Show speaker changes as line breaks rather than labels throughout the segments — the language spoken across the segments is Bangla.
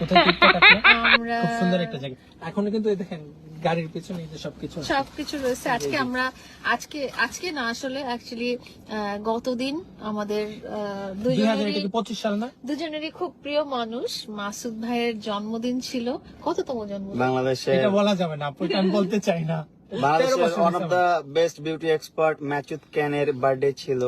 কোথায় টিপটা কাটলাম?
আমরা
খুব সুন্দর একটা জায়গা। এখনো কিন্তু এই দেখেন গাড়ির পিছনে যে সবকিছু আছে।
সবকিছু রয়েছে। আজকে না আসলে অ্যাকচুয়ালি গতদিন আমাদের
2025 সাল না?
দুজনেরই খুব প্রিয় মানুষ মাসুদ ভাইয়ের জন্মদিন ছিল। কততম জন্মদিন?
বাংলাদেশে
এটা বলা যাবে না আপু, এটা আমি বলতে চাই না।
বাংলাদেশের one of the best beauty expert Masud খানের বার্থডে ছিল।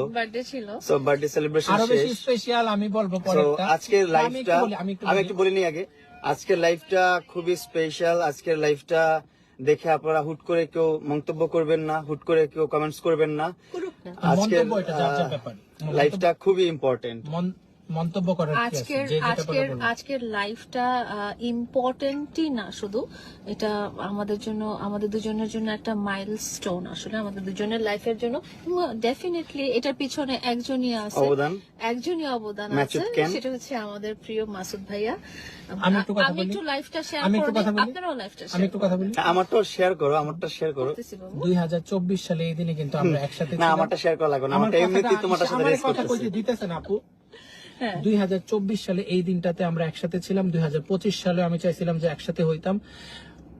সো বার্থডে সেলিব্রেশন
আরো বেশি
শেষ।
স্পেশাল আমি বলবো
তো
পরেরটা।
আজকের
আমি
লাইফটা
একটু
আমি একটু বলিনি আগে, আজকের লাইফটা খুবই স্পেশাল। আজকের লাইফটা দেখে আপনারা হুট করে কেউ মন্তব্য করবেন না, হুট করে কেউ কমেন্টস করবেন না। আজকের
মন্তব্য এটা যার যার ব্যাপার।
লাইফটা খুবই ইম্পর্টেন্ট।
মন্তব্য করার কি আছে? যে যেটা কথা বলবো।
আজকের লাইফটা ইম্পর্টেন্টই না শুধু, এটা আমাদের জন্য, আমাদের দুজনের জন্য একটা মাইলস্টোন আসলে আমাদের দুজনের লাইফের জন্য। ডেফিনেটলি এটার পিছনে একজনই অবদান আছে,
মাসুদ খান।
সেটা হচ্ছে আমাদের প্রিয় মাসুদ ভাইয়া।
আমি একটু কথা
আমি
বলি।
একটু লাইফটা শেয়ার
আমি একটু
করে
কথা
দিই,
বলি।
আপনারাও লাইফটা
আমি একটু কথা বলি।
আমারটা শেয়ার করো, আমারটা শেয়ার করো।
2024 সালে এই দিনে কিন্তু আমরা একসাথে
না,
ছিলাম।
আমারটা শেয়ার করা লাগবে না, আমারটা এমনিতেই তোমার সাথে
আমার
রেস
কথা
করতেছি।
কইতে দিতেছেন আপু।
হ্যাঁ।
2024 সালে এই দিনটাতে আমরা একসাথে ছিলাম। 2025 সালে আমি চাইছিলাম যে একসাথে হইতাম।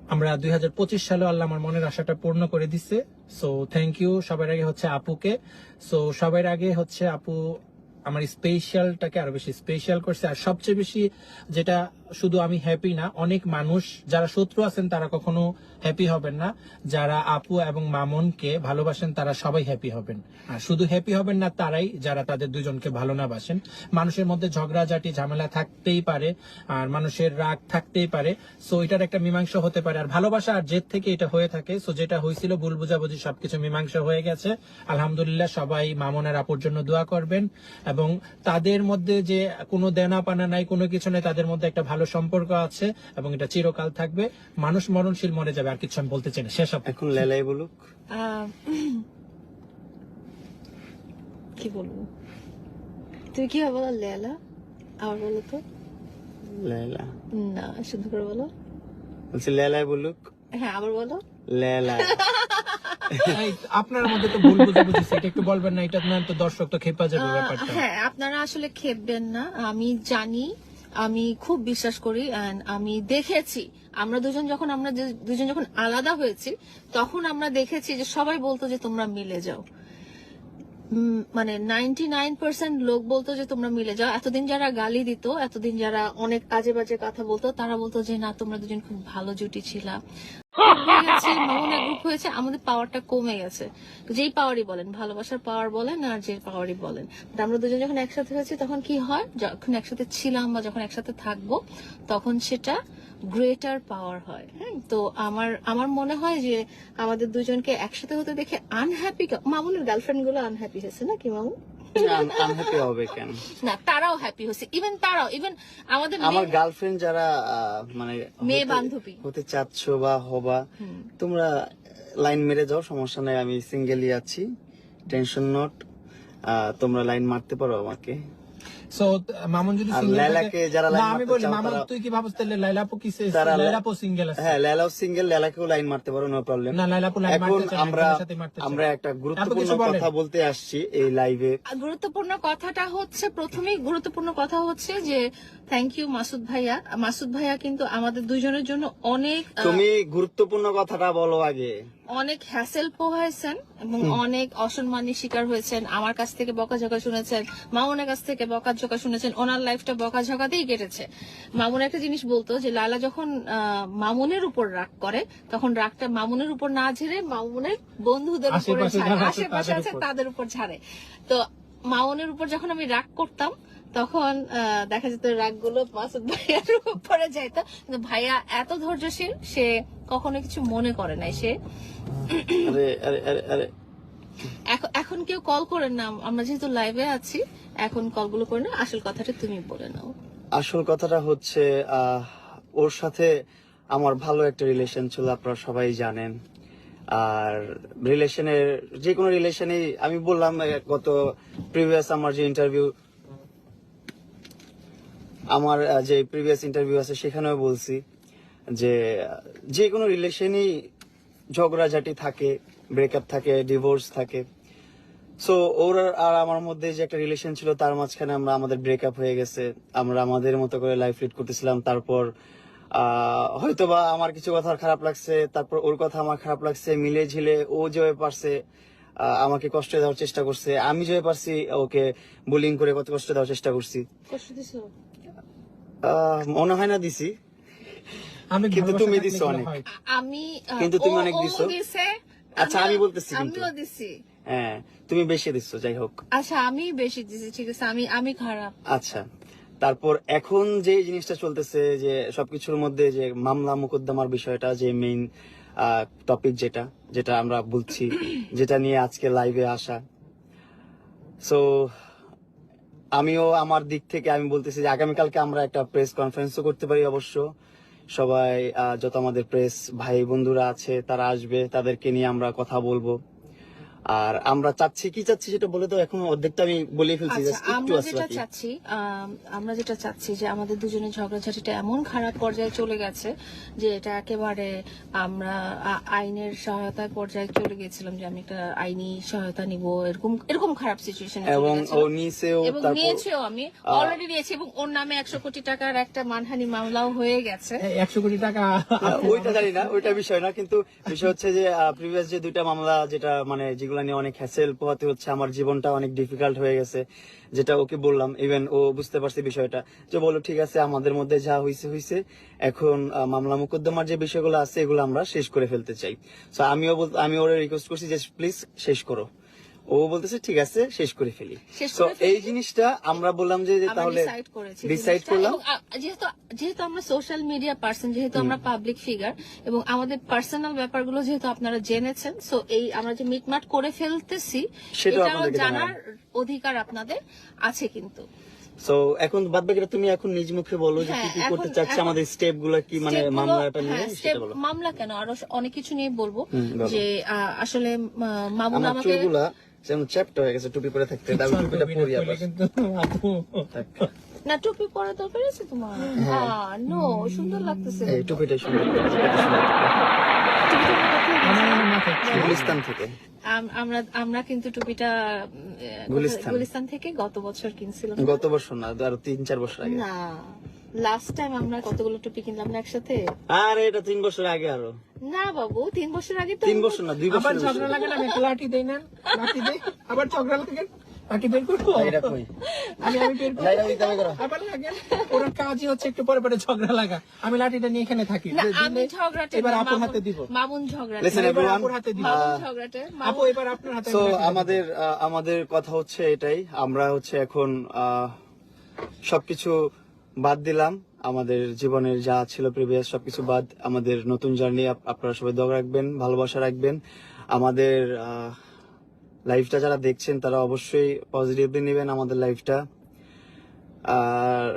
আমরা 2025 সালে আল্লাহ আমার মনের আশাটা পূর্ণ করে দিচ্ছে। সো থ্যাংক ইউ সবার আগে হচ্ছে আপুকে। সো সবার আগে হচ্ছে আপু আমার স্পেশালটাকে আরো বেশি স্পেশাল করছে। আর সবচেয়ে বেশি যেটা, শুধু আমি হ্যাপি না, অনেক মানুষ যারা শত্রু আছেন তারা কখনো হ্যাপি হবেন না। যারা আপু এবং মামুনকে ভালোবাসেন তারা সবাই হ্যাপি হবেন। আর শুধু হ্যাপি হবেন না তারাই যারা তাদের দুজনকে ভালো না বাসেন। মানুষের মধ্যে ঝগড়াঝাটি ঝামেলা থাকতেই পারে, আর মানুষের রাগ থাকতেই পারে। সো এটার একটা মীমাংসা হতে পারে, আর ভালোবাসা আর জেদ থেকে এটা হয়ে থাকে। সো যেটা হয়েছিল ভুল বুঝাবুঝি সবকিছু মীমাংসা হয়ে গেছে আলহামদুলিল্লাহ। সবাই মামুনের আপুর জন্য দোয়া করবেন, এবং তাদের মধ্যে যে কোনো দেনা পানা নাই, কোনো কিছু নেই, তাদের মধ্যে একটা ভালো সম্পর্ক আছে এবং এটা চিরকাল থাকবে। মানুষ মরণশীল মরে যাবে, আর কিছু আমি বলতে চাই না। শেষ আপু।
এখন লেলাই বলুক।
কি বলবো, তুমি কি বলো? লেলা আবার বলো তো।
লেলা
না, শুধু করে বলো।
বলছি লেলাই বলুক।
হ্যাঁ, আবার বলো।
লেলা।
এই, আপনার মধ্যে তো ভুল বুঝাবুঝি, এটা একটু বলবেন না? এটা না তো দর্শক তো খেপা যাবে ব্যাপারটা।
হ্যাঁ, আপনারা আসলে খেপবেন না। আমি জানি, আমি খুব বিশ্বাস করি, and আমি দেখেছি আমরা দুজন যখন আলাদা হয়েছি তখন আমরা দেখেছি যে সবাই বলতো যে তোমরা মিলে যাও। মানে 99% লোক বলতো যে তোমরা মিলে যাও। এতদিন যারা গালি দিত, এতদিন যারা অনেক আজে বাজে কথা বলতো, তারা বলতো যে না, তোমরা দুজন খুব ভালো জুটি ছিলা। মামুনা গ্রুপ হয়েছে, আমাদের পাওয়ারটা কমে গেছে। যেই পাওয়ারই বলেন, ভালোবাসার পাওয়ার বলেন আর যে পাওয়ারই বলেন, আমরা দুজন যখন একসাথে হয়েছি তখন কি হয়, যখন একসাথে ছিলাম বা যখন একসাথে থাকবো তখন সেটা গ্রেটার পাওয়ার হয়। হ্যাঁ, তো আমার মনে হয় যে আমাদের দুজনকে একসাথে হতে দেখে আনহ্যাপি, মামুনের গার্লফ্রেন্ড গুলো আনহ্যাপি হয়েছে নাকি মামু?
আনহ্যাপি হবে কেন?
না, তারাও হ্যাপি হয়েছে। ইভেন আমাদের
আমার গার্লফ্রেন্ড যারা মানে
মেয়ে বান্ধবী
হতে চাচ্ছ বা হবা, তোমরা লাইন মেরে যাও, সমস্যা নাই, আমি সিঙ্গেলই আছি, টেনশন নট। তোমরা লাইন মারতে পারো আমাকে।
সো মামুন যদি
আর
সিঙ্গেল
লায়লাকে যারা লাইন
আমি
মারতে
বলি
চাও
মামুন,
তারা-
তুই কি ভাবছ তাহলে লাইলাপু কিসে?
তারা-
লাইলাপু সিঙ্গেল আছে।
হ্যাঁ, লায়লাও সিঙ্গেল, লায়লাকেও লাইন মারতে পারো, নো প্রবলেম।
না, লাইলাপু লাইন
এখন
মারতে চায় না,
আমরা
একজনের সাথেই মারতে চায়।
আমরা একটা গুরুত্বপূর্ণ
কিছু বলেন।
কথা বলতে আসছি এই লাইভে।
গুরুত্বপূর্ণ কথাটা হচ্ছে, প্রথমেই গুরুত্বপূর্ণ কথা হচ্ছে যে থ্যাংক ইউ মাসুদ ভাইয়া। মাসুদ ভাইয়া কিন্তু আমাদের দুজনের জন্য অনেক
তুমি গুরুত্বপূর্ণ কথাটা বলো আগে।
অনেক হ্যাসেল পোহাইছেন এবং অনেক অসম্মানের শিকার হয়েছেন। আমার কাছ থেকে বকাঝকা শুনেছেন, মামুনের কাছ থেকে বকাঝকা শুনেছেন। ওনার লাইফটা বকাঝকাতেই কেটেছে। মামুন একটা জিনিস বলতো যে লালা যখন মামুনের উপর রাগ করে তখন রাগটা মামুনের উপর না ঝেড়ে মামুনের বন্ধুদের উপরে
আশেপাশে
ঝাড়ে,
যারা আছে
আশেপাশে আছে তাদের উপর ঝাড়ে। তো মামুনের উপর যখন আমি রাগ করতাম তখন দেখা যেত রাগগুলো মাসুদ ভাইয়ার উপরে যাইতো, কিন্তু ভাইয়া এত ধৈর্যশীল, সে কখনো কিছু মনে করে নাই। সে
আরে আরে আরে আরে
এখন কেউ কল করেন না, আমরা যেহেতু লাইভে আছি এখন কলগুলো করে না। আসল কথাটা তুমি বলে নাও।
আসল কথাটা হচ্ছে ওর সাথে আমার ভালো একটা রিলেশন ছিল, আপনারা সবাই জানেন। আর রিলেশনের যে কোনো রিলেশনেই আমি বললাম, গত প্রিভিয়াস আমার যে ইন্টারভিউ আছে সেখানেও বলছি যে যে কোনো রিলেশনেই ঝগড়াঝাটি থাকে, ব্রেকআপ থাকে, ডিভোর্স থাকে। সো ওর আর আমার মধ্যে যে একটা রিলেশন ছিল তার মাঝখানে আমাদের ব্রেকআপ হয়ে গেছে। আমরা আমাদের মতো করে লাইফ লিড করতেছিলাম। তারপর হয়তোবা আমার কিছু কথা খারাপ লাগছে, তারপর ওর কথা আমার খারাপ লাগছে, মিলে ঝিলে ও যেভাবে পারছে আমাকে কষ্ট দেওয়ার চেষ্টা করছে, আমি যেভাবে পারছি ওকে বুলিং করে কত কষ্ট দেওয়ার চেষ্টা করছি।
কষ্ট দিছো?
মনে হয় না দিছি,
আমি
কিন্তু তুমি দিছো অনেক।
আমি
কিন্তু তুমি অনেক
ও
দিছো।
দিছে,
আচ্ছা, আমি বলতেছি কিন্তু।
আমিও দিছি।
হ্যাঁ, তুমি বেশি দিচ্ছ, যাই হোক।
আচ্ছা, আমি বেশি দিছি, ঠিক আছে, আমি খারাপ।
আচ্ছা, তারপর এখন যে জিনিসটা চলতেছে যে সবকিছুর মধ্যে যে মামলা মোকদ্দমার বিষয়টা, যে মেইন টপিক যেটা আমরা বলছি, যেটা নিয়ে আজকে লাইভে আসা। সো আমিও আমার দিক থেকে আমি বলতেছি যে আগামীকালকে আমরা একটা প্রেস কনফারেন্সও করতে পারি। অবশ্য সবাই যত আমাদের প্রেস ভাই বন্ধুরা আছে তারা আসবে, তাদেরকে নিয়ে আমরা কথা বলবো। আর আমরা চাচ্ছি সেটা বলে তো এখন অর্ধেকটা আমি বলে ফেলছি,
আচ্ছা,
জাস্ট একটু আছে বাকি।
আমরা যেটা চাচ্ছি যে আমাদের দুজনের ঝগড়াঝাটিটা এমন খারাপ পর্যায়ে চলে গেছে যে এটা একেবারে আমরা আইনের সহায়তার পর্যায়ে চলে গেছিলাম, যে আমি একটা আইনি সহায়তা নিব, এরকম খারাপ সিচুয়েশন
এবং ও নিছেও,
এবং
তারপর
নিয়েছেও, আমি অলরেডি নিয়েছি, এবং ওর নামে 100 কোটি টাকার একটা মানহানি মামলাও হয়ে গেছে।
100 কোটি টাকা
ওইটা জানি না, ওইটা বিষয় না, কিন্তু বিষয় হচ্ছে যে প্রিভিয়াস যে দুইটা মামলা যেটা মানে যেগুলো নিয়ে অনেক হ্যাসেল পোহাতে হচ্ছে, আমার জীবনটা অনেক ডিফিকাল্ট হয়ে গেছে, যেটা ওকে বললাম। ইভেন ও বুঝতে পারছে বিষয়টা, যে বলো ঠিক আছে আমাদের মধ্যে যা হয়েছে, এখন মামলা মোকদ্দমার যে বিষয়গুলো আছে এগুলো আমরা শেষ করে ফেলতে চাই। তো আমি ওরে রিকোয়েস্ট করছি যে প্লিজ শেষ করো। ও বলতেছে ঠিক আছে শেষ করে ফেলি। তো এই জিনিসটা আমরা বললাম যে তাহলে ডিসাইড করলাম,
যেহেতু আমরা সোশ্যাল মিডিয়া পার্সন, যেহেতু আমরা পাবলিক ফিগার, এবং আমাদের পার্সোনাল ব্যাপারগুলো যেহেতু আপনারা জেনেছেন, সো এই আমরা যে মিটমাট করে ফেলতেছি
সেটাও
এটাও
আপনাদেরকে
জানার অধিকার আপনাদের আছে। কিন্তু
সো এখন বাদ বাকিটা তুমি এখন নিজ মুখে বলো যে কি কি
হ্যাঁ,
করতে
এখন-
চাচ্ছি,
এখন
আমাদের স্টেপ গুলো কি, মানে
step গুলো-
মামলাটা নিয়ে
হ্যাঁ,
সেটা
step-
বলো।
মামলা কেন, আরো অনেক কিছু নিয়ে বলবো।
বলো।
যে আসলে মামুন
আমার
আমাকে
চুলগুলা যেমন চ্যাপ্টা হয়ে গেছে, টুপি পরে থাকতে, আমি টুপিটা পরি আবার।
কিন্তু আপু
না, টুপি পরা দরকার আছে তোমার? নো, সুন্দর লাগতেছে।
এই টুপিটা সুন্দর,
আমার মাথায়
গুলিস্তান থেকে।
আমরা কিন্তু টুপিটা গুলিস্তান থেকে গত বছর কিনছিলাম।
গত বছর না, আরো 3-4 বছর আগে।
না, লাস্ট টাইম আমরা কতগুলো টুপি কিনলাম না একসাথে?
আরে এটা 3 বছর আগে। আরো
না বাবু, 3 বছর আগে তো
3 বছর না, 2
আবার
বছর।
ঝগড়া লাগে না, আমি একটা লাঠি দেই না, লাঠি দেই, আবার ঝগড়া লাগে, লাঠি বের করবো,
এটা কই
আমি বের করবো,
লাইটা দিতে হবে করো।
আবার লাগে। ওর কাজই হচ্ছে একটু পরে পরে ঝগড়া লাগা, আমি লাঠিটা নিয়ে এখানে থাকি।
না, আমি ঝগড়াটে
এবার আপুর হাতে দিব,
মামুন ঝগড়াটে,
Listen,
এবার
everyone,
আপুর হাতে দিব,
মামুন ঝগড়াটে,
আপু এবার আপনার হাতে।
সো আমাদের কথা হচ্ছে এটাই, আমরা হচ্ছে এখন সবকিছু বাদ দিলাম, আমাদের জীবনের যা ছিল প্রিভিয়াস সবকিছু বাদ, আমাদের নতুন জার্নি। আপনারা সবাই দোয়া রাখবেন, ভালোবাসা রাখবেন। আমাদের লাইফটা যারা দেখছেন তারা অবশ্যই পজিটিভলি নেবেন আমাদের লাইফটা। আর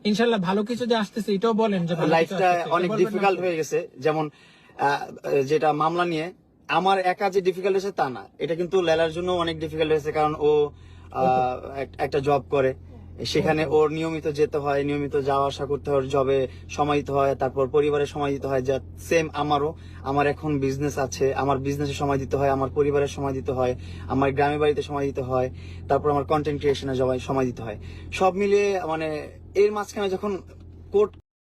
ইনশাল্লাহ ভালো কিছু যে আসতেছে এটাও বলেন, যে ভালো কিছু
লাইফটা
আসতেছে, এটা
অনেক
বলবেন না
ডিফিকাল্ট
আপু?
হয়ে গেছে, যেমন যেটা মামলা নিয়ে আমার একা যে ডিফিকাল্ট হয়েছে তা না, এটা কিন্তু লেলার জন্য অনেক ডিফিকাল্ট হয়েছে, কারণ ও একটা জব করে, সেখানে ওর নিয়মিত যেতে হয়, নিয়মিত যাওয়া আসা করতে হয়, জবে সময় দিতে হয়, তারপর পরিবারে সময় দিতে হয়। যা সেম আমারও, আমার এখন বিজনেস আছে, আমার বিজনেসে সময় দিতে হয়, আমার পরিবারের সময় দিতে হয়, আমার গ্রামের বাড়িতে সময় দিতে হয়, তারপর আমার কন্টেন্ট ক্রিয়েশনে সময় দিতে হয়। সব মিলিয়ে মানে এর মাঝখানে যখন কোর্ট